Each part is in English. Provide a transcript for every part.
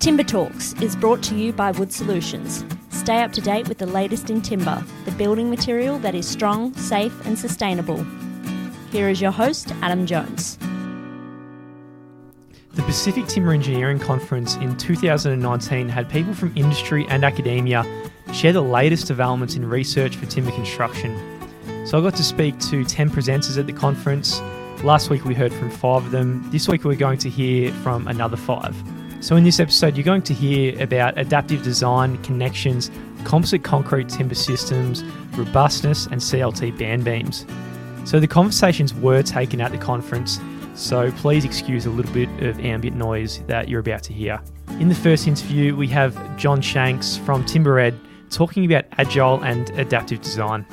Timber Talks is brought to you by Wood Solutions. Stay up to date with the latest in timber, the building material that is strong, safe and sustainable. Here is your host, Adam Jones. The Pacific Timber Engineering Conference in 2019 had people from industry and academia share the latest developments in research for timber construction. So I got to speak to 10 presenters at the conference. Last week we heard from 5 of them. This week we're going to hear from another 5. So in this episode you're going to hear about adaptive design, connections, composite concrete timber systems, robustness and CLT band beams. So the conversations were taken at the conference, so please excuse a little bit of ambient noise that you're about to hear. In the first interview we have Jon Shanks from TimberEd talking about agile and adaptive design.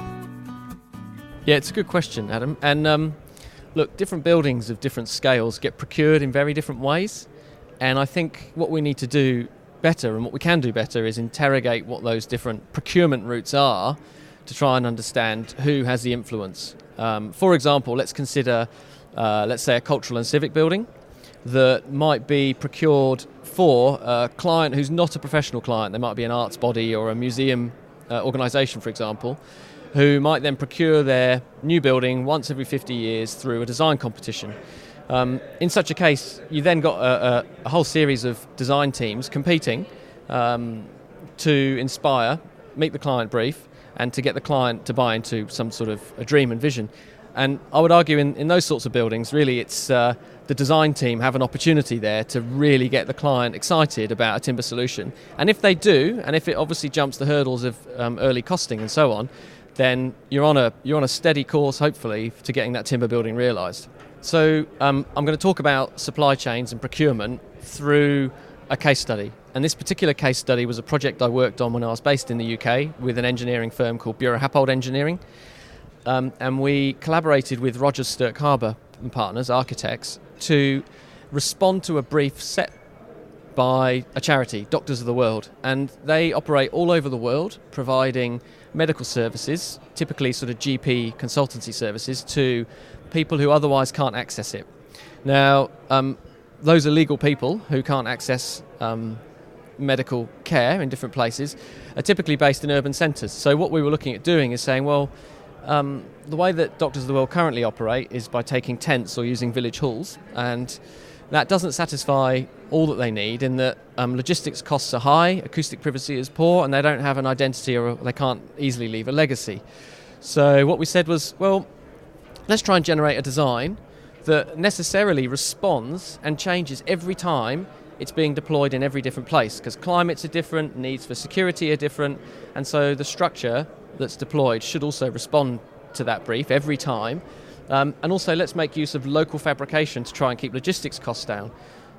Yeah, it's a good question, Adam. And look, different buildings of different scales get procured in very different ways. And I think what we need to do better, and what we can do better, is interrogate what those different procurement routes are to try and understand who has the influence. For example, let's consider, let's say, a cultural and civic building that might be procured for a client who's not a professional client. There might be an arts body or a museum organisation, for example, who might then procure their new building once every 50 years through a design competition. In such a case, you then got a whole series of design teams competing to inspire, meet the client brief, and to get the client to buy into some sort of a dream and vision. And I would argue in those sorts of buildings, really it's the design team have an opportunity there to really get the client excited about a timber solution. And if they do, and if it obviously jumps the hurdles of early costing and so on, then you're on a steady course, hopefully, to getting that timber building realised. So I'm going to talk about supply chains and procurement through a case study. And this particular case study was a project I worked on when I was based in the UK with an engineering firm called Bureau Happold Engineering. And we collaborated with Rogers Stirk Harbour and partners, architects, to respond to a brief set by a charity, Doctors of the World. And they operate all over the world, providing medical services, typically sort of GP consultancy services, to people who otherwise can't access it. Now, those are legal people who can't access medical care in different places are typically based in urban centres. So what we were looking at doing is saying, well, the way that Doctors of the World currently operate is by taking tents or using village halls, and that doesn't satisfy all that they need in that logistics costs are high, acoustic privacy is poor, and they don't have an identity or they can't easily leave a legacy. So what we said was, well, let's try and generate a design that necessarily responds and changes every time it's being deployed in every different place, because climates are different, needs for security are different, and so the structure that's deployed should also respond to that brief every time. And also let's make use of local fabrication to try and keep logistics costs down.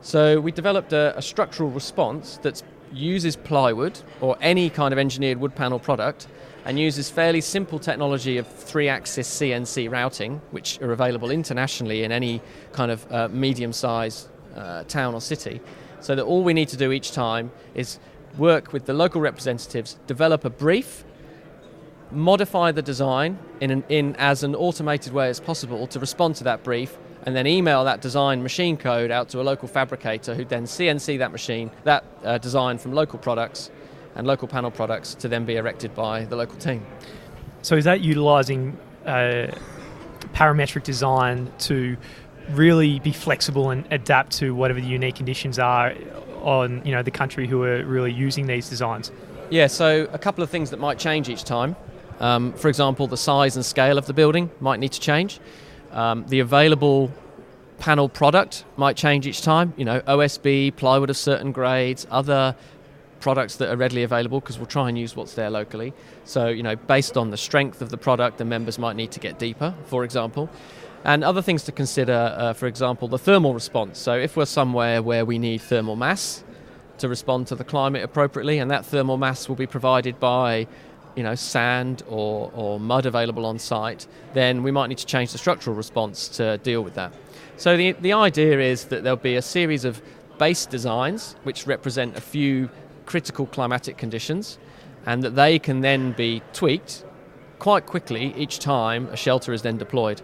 So we developed a structural response that uses plywood or any kind of engineered wood panel product and uses fairly simple technology of 3-axis CNC routing, which are available internationally in any kind of medium-sized town or city, so that all we need to do each time is work with the local representatives, develop a brief, modify the design in as an automated way as possible to respond to that brief, and then email that design machine code out to a local fabricator who then CNC that machine, that design from local products and local panel products to then be erected by the local team. So is that utilising parametric design to really be flexible and adapt to whatever the unique conditions are on the country who are really using these designs? Yeah, so a couple of things that might change each time. For example, the size and scale of the building might need to change. The available panel product might change each time. OSB, plywood of certain grades, other products that are readily available, because we'll try and use what's there locally. So, based on the strength of the product, the members might need to get deeper, for example. And other things to consider, for example, the thermal response. So if we're somewhere where we need thermal mass to respond to the climate appropriately, and that thermal mass will be provided by sand or mud available on site, then we might need to change the structural response to deal with that. So the idea is that there'll be a series of base designs which represent a few critical climatic conditions, and that they can then be tweaked quite quickly each time a shelter is then deployed.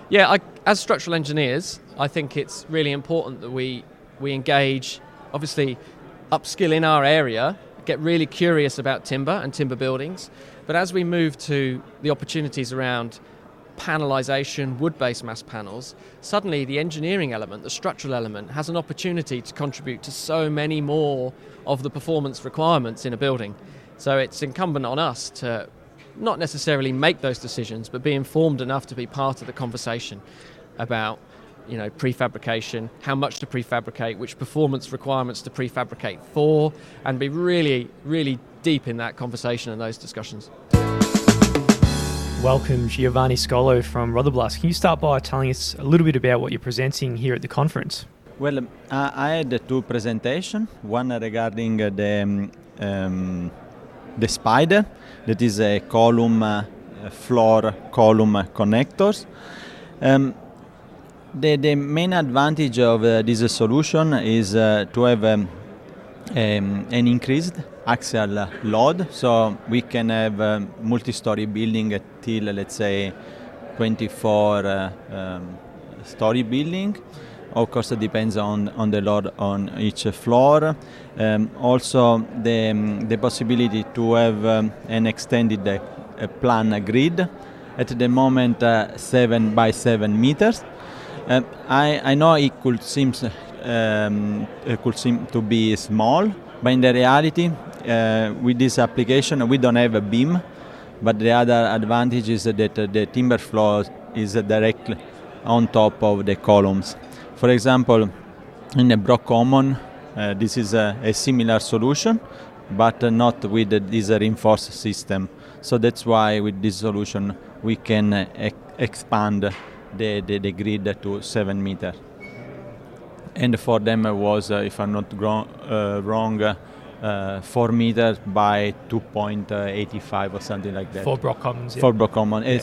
Yeah, as structural engineers, I think it's really important that we engage. Obviously, upskill in our area, get really curious about timber and timber buildings. But as we move to the opportunities around panelization, wood-based mass panels, suddenly the engineering element, the structural element, has an opportunity to contribute to so many more of the performance requirements in a building. So it's incumbent on us to not necessarily make those decisions, but be informed enough to be part of the conversation about, prefabrication, how much to prefabricate, which performance requirements to prefabricate for, and be really, really deep in that conversation and those discussions. Welcome, Giovanni Scollo from Rothoblaas. Can you start by telling us a little bit about what you're presenting here at the conference? Well, I had two presentations. One regarding the spider, that is a column, floor column connectors. The main advantage of this solution is to have an increased axial load, so we can have a multi-story building till, let's say, 24-story building. Of course, it depends on the load on each floor. Also, the possibility to have an extended plan grid. At the moment, 7 by 7 meters. I know it could seem to be small, but in the reality, with this application, we don't have a beam. But the other advantage is that the timber floor is directly on top of the columns. For example, in the Brock Common, this is a similar solution, but not with this reinforced system. So that's why with this solution we can expand the grid to 7 meters. And for them it was, if I'm not wrong, 4 meters by 2.85 or something like that. For Brock Commons. Yeah. For Brock Common. Yeah.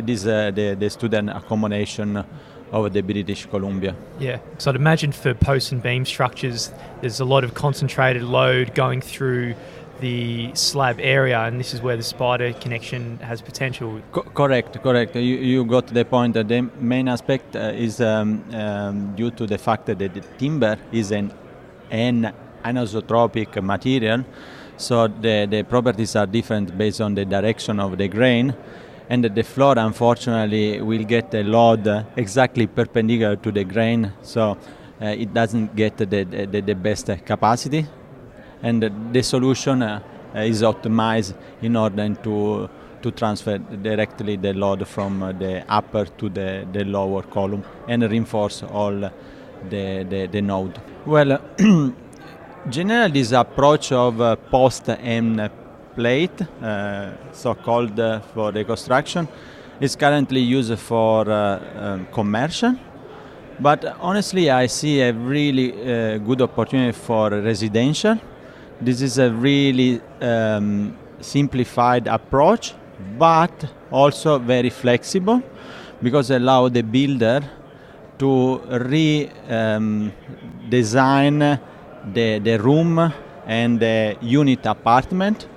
This is the student accommodation of the British Columbia. Yeah, so I'd imagine for post and beam structures, there's a lot of concentrated load going through the slab area, and this is where the spider connection has potential. Correct. You got the point. The main aspect is due to the fact that the timber is an anisotropic material, so the properties are different based on the direction of the grain. And the floor, unfortunately, will get a load exactly perpendicular to the grain, so it doesn't get the best capacity. And the solution is optimized in order to transfer directly the load from the upper to the lower column and reinforce all the node. Well, generally, this approach of post and plate, so-called for the construction, is currently used for commercial, but honestly I see a really good opportunity for residential. This is a really simplified approach, but also very flexible, because it allows the builder to redesign the room and the unit apartment.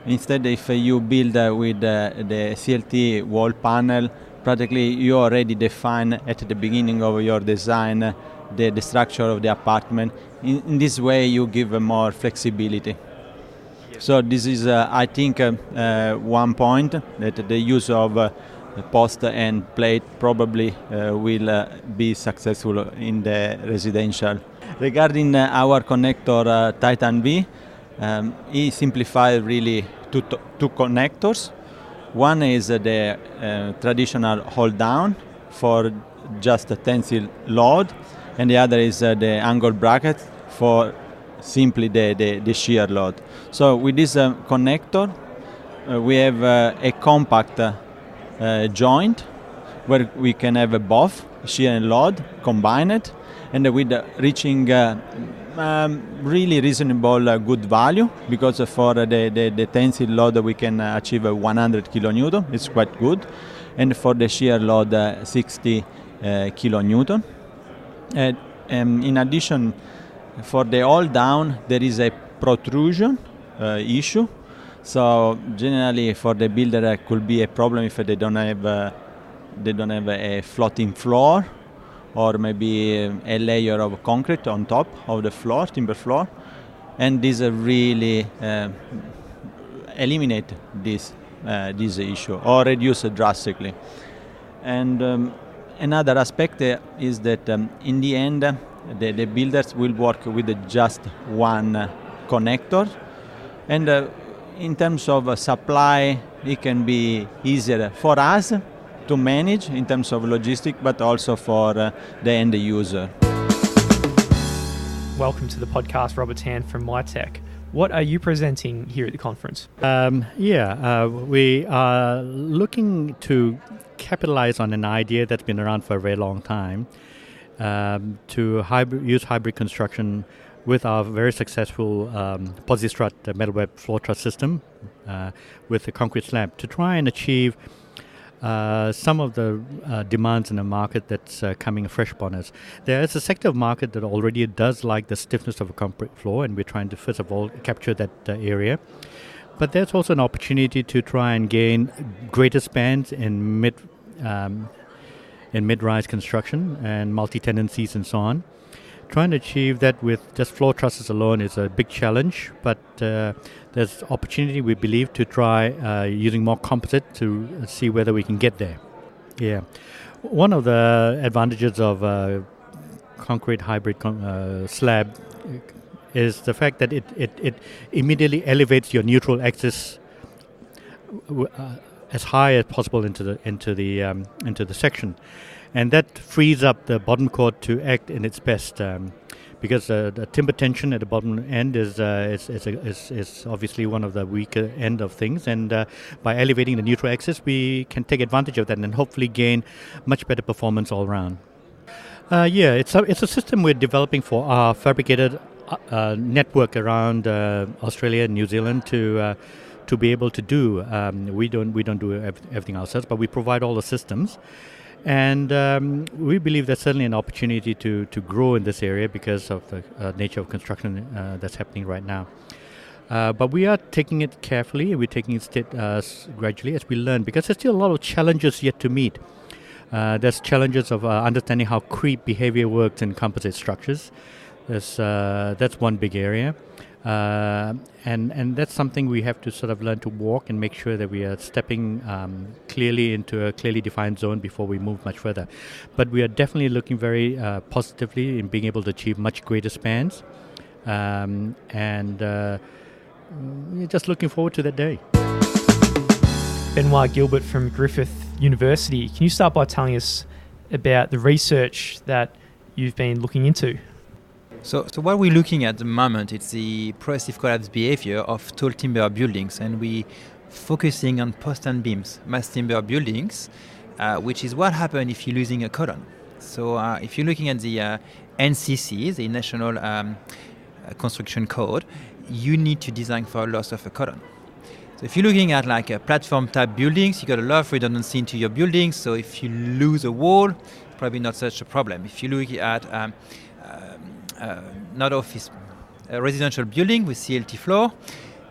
Instead, if you build with the CLT wall panel, practically you already define at the beginning of your design the structure of the apartment. In this way, you give more flexibility. Yes. So this is, I think, one point that the use of post and plate probably will be successful in the residential. Regarding our connector Titan V, he simplified really two connectors. One is the traditional hold down for just a tensile load, and the other is the angle bracket for simply the shear load. So with this connector, we have a compact joint where we can have both shear and load combined, and with reaching really reasonable good value, because for the tensile load we can achieve 100 kilonewton. It's quite good, and for the shear load 60 kilonewton. In addition, for the hold down there is a protrusion issue. So generally for the builder it could be a problem if they don't have a floating floor, or maybe a layer of concrete on top of the floor, timber floor. and this really eliminate this issue or reduce it drastically. And another aspect is that in the end, the builders will work with just one connector, and in terms of supply, it can be easier for us to manage in terms of logistics, but also for the end user. Welcome to the podcast, Robert Tan from Mitek. What are you presenting here at the conference? We are looking to capitalize on an idea that's been around for a very long time, to use hybrid construction with our very successful posi-strut metal web floor truss system with the concrete slab to try and achieve some of the demands in the market that's coming fresh upon us. There is a sector of market that already does like the stiffness of a concrete floor, and we're trying to first of all capture that area. But there's also an opportunity to try and gain greater spans in mid-rise construction and multi-tenancies and so on. Trying to achieve that with just floor trusses alone is a big challenge, but there's opportunity, we believe, to try using more composite to see whether we can get there. Yeah. One of the advantages of concrete hybrid slab is the fact that it immediately elevates your neutral axis as high as possible into the section. And that frees up the bottom chord to act in its best, because the timber tension at the bottom end is obviously one of the weaker end of things. And by elevating the neutral axis, we can take advantage of that and hopefully gain much better performance all around. It's a system we're developing for our fabricated network around Australia and New Zealand to be able to do. We don't do everything ourselves, but we provide all the systems. And we believe there's certainly an opportunity to grow in this area because of the nature of construction that's happening right now. But we are taking it carefully, and we're taking it gradually as we learn, because there's still a lot of challenges yet to meet. There's challenges of understanding how creep behavior works in composite structures. That's one big area. And that's something we have to sort of learn to walk and make sure that we are stepping clearly into a clearly defined zone before we move much further. But we are definitely looking very positively in being able to achieve much greater spans, and just looking forward to that day. Benoit Gilbert from Griffith University. Can you start by telling us about the research that you've been looking into? So what we're looking at the moment, it's the progressive collapse behavior of tall timber buildings, and we're focusing on post and beams, mass timber buildings, which is what happens if you're losing a column. So if you're looking at the NCC, the National Construction Code, you need to design for a loss of a column. So if you're looking at like a platform type buildings, you got a lot of redundancy into your buildings. So if you lose a wall, probably not such a problem. If you look at not office, a residential building with CLT floor,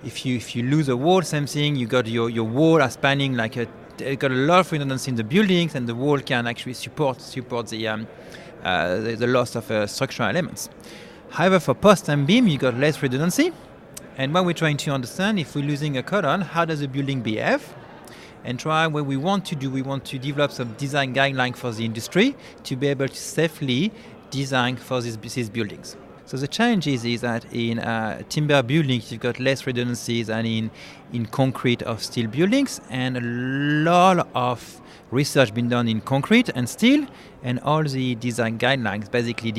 if you lose a wall, same thing. You got your wall are spanning like you got a lot of redundancy in the buildings, and the wall can actually support the loss of structural elements. However, for post and beam, you got less redundancy. And what we're trying to understand, if we're losing a column, how does the building behave? And try what we want to do. We want to develop some design guidelines for the industry to be able to safely design for these buildings. So the challenge is that in timber buildings, you've got less redundancies than in concrete or steel buildings, and a lot of research been done in concrete and steel, and all the design guidelines basically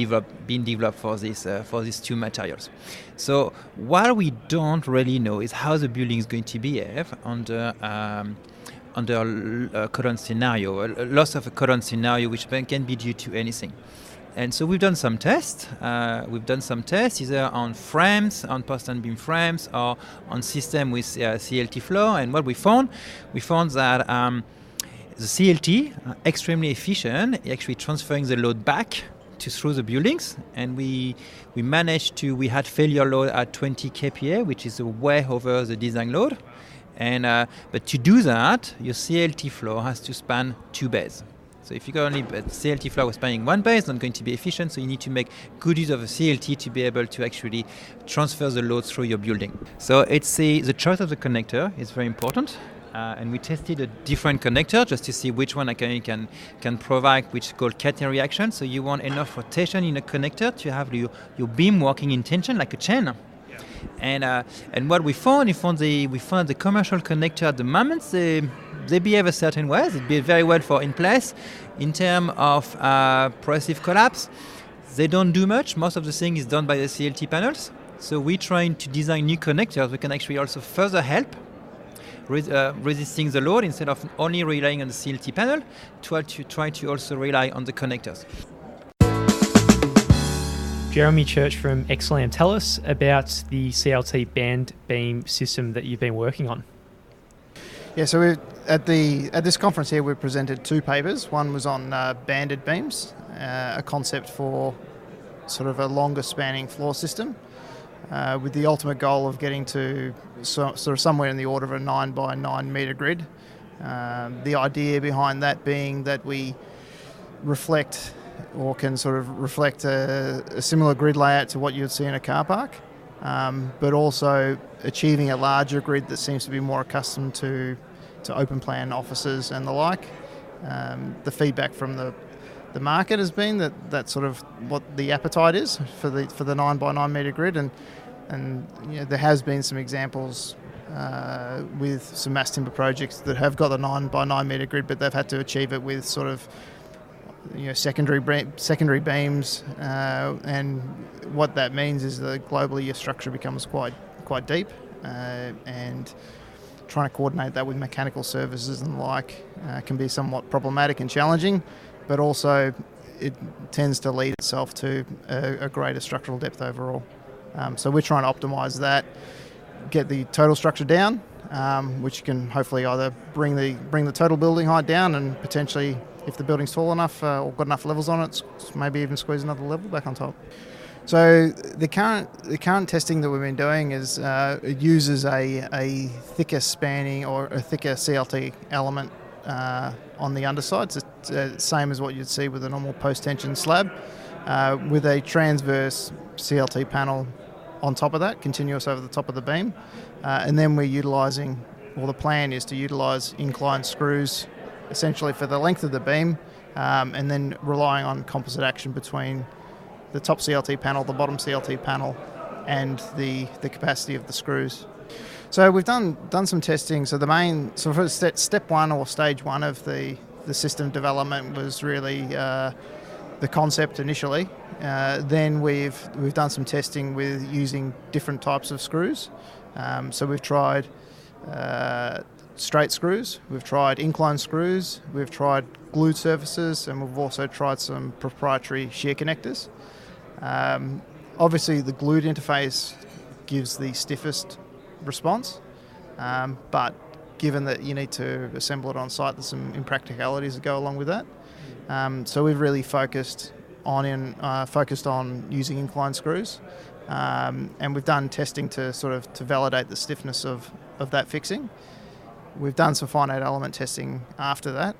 being developed for these two materials. So what we don't really know is how the building is going to behave under a column scenario, a loss of a column scenario, which can be due to anything. And so we've done some tests. Either on frames, on post and beam frames, or on system with CLT floor. And what we found that the CLT are extremely efficient, actually transferring the load back through the buildings. And we had failure load at 20 kPa, which is way over the design load. And but to do that, your CLT floor has to span 2 bays. So if you got only a CLT floor with spanning one bay, it's not going to be efficient. So you need to make good use of a CLT to be able to actually transfer the load through your building. So it's the choice of the connector is very important. And we tested a different connector just to see which one can provide, which is called catenary reaction. So you want enough rotation in a connector to have your beam working in tension like a chain. Yeah. And what we found the commercial connector at the moment, they behave a certain way. They behave very well for in place. In terms of progressive collapse, they don't do much. Most of the thing is done by the CLT panels. So we're trying to design new connectors. We can actually also further help resisting the load instead of only relying on the CLT panel, try to also rely on the connectors. Jeremy Church from XLAM, tell us about the CLT band beam system that you've been working on. Yeah, so at this conference here, we presented two papers. One was on banded beams, a concept for sort of a longer spanning floor system, with the ultimate goal of getting to sort of somewhere in the order of a 9 by 9 metre grid. The idea behind that being that we reflect or can sort of reflect a similar grid layout to what you'd see in a car park, but also achieving a larger grid that seems to be more accustomed to open plan offices and the like. The feedback from the market has been that that's sort of what the appetite is for the 9 by 9 metre grid, and you know, there has been some examples with some mass timber projects that have got the 9 by 9 metre grid, but they've had to achieve it with sort of secondary beams, and what that means is that globally your structure becomes quite deep, and trying to coordinate that with mechanical services and the like can be somewhat problematic and challenging, but also it tends to lead itself to a greater structural depth overall. So we're trying to optimise that, get the total structure down, which can hopefully either bring the total building height down, and potentially, if the building's tall enough or got enough levels on it, maybe even squeeze another level back on top. So the current testing that we've been doing is it uses a thicker spanning or a thicker CLT element on the underside. It's the same as what you'd see with a normal post-tension slab, with a transverse CLT panel on top of that, continuous over the top of the beam. And then we're utilising, or the plan is to utilise inclined screws essentially for the length of the beam, and then relying on composite action between the top CLT panel, the bottom CLT panel, and the capacity of the screws. So we've done some testing. So for step one or stage one of the system development was really the concept initially. Then we've done some testing with using different types of screws. So we've tried straight screws, we've tried incline screws, we've tried glued surfaces, and we've also tried some proprietary shear connectors. Obviously the glued interface gives the stiffest response, but given that you need to assemble it on site, there's some impracticalities that go along with that. So we've really focused on using incline screws, and we've done testing to validate the stiffness of that fixing. We've done some finite element testing after that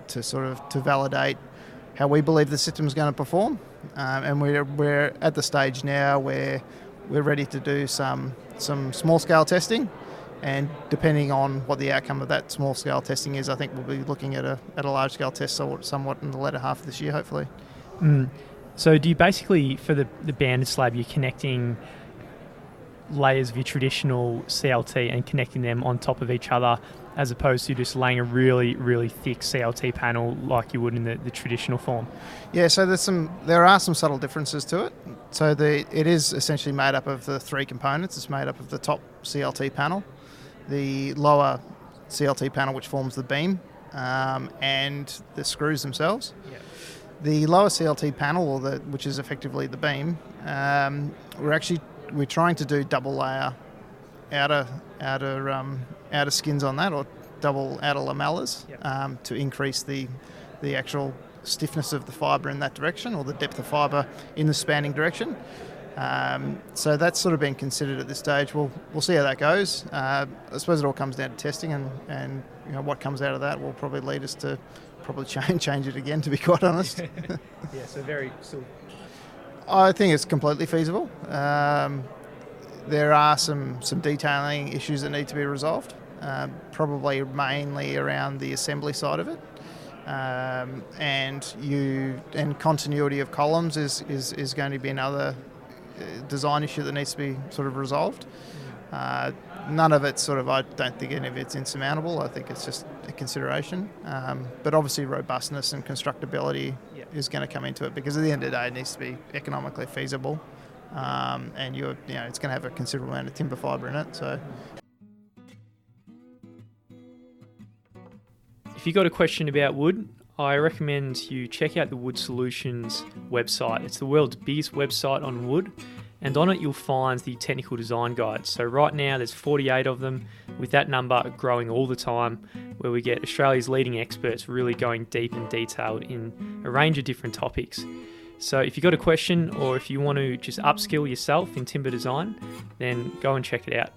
to validate how we believe the system is going to perform, and we're at the stage now where we're ready to do some small scale testing, and depending on what the outcome of that small scale testing is, I think we'll be looking at a large scale test somewhat in the latter half of this year, hopefully. So do you basically, for the banded slab, you're connecting layers of your traditional CLT and connecting them on top of each other, as opposed to just laying a really, really thick CLT panel like you would in the traditional form? Yeah, so there are some subtle differences to it. So it is essentially made up of the three components. It's made up of the top CLT panel, the lower CLT panel which forms the beam, and the screws themselves. Yep. The lower CLT panel, which is effectively the beam, we're trying to do double layer outer skins on that, or double outer lamellas, yep, to increase the actual stiffness of the fibre in that direction, or the depth of fibre in the spanning direction. So that's sort of been considered at this stage. We'll see how that goes. I suppose it all comes down to testing, and what comes out of that will probably lead us to probably change it again, to be quite honest. Yeah, so very still. I think it's completely feasible. There are some detailing issues that need to be resolved, probably mainly around the assembly side of it. And continuity of columns is going to be another design issue that needs to be sort of resolved. None of it's I don't think any of it's insurmountable. I think it's just a consideration. But obviously robustness and constructability is going to come into it, because at the end of the day it needs to be economically feasible. And it's going to have a considerable amount of timber fibre in it. So if you've got a question about wood, I recommend you check out the Wood Solutions website. It's the world's biggest website on wood, and on it you'll find the technical design guides. So right now there's 48 of them, with that number growing all the time, where we get Australia's leading experts really going deep and detailed in a range of different topics. So if you've got a question, or if you want to just upskill yourself in timber design, then go and check it out.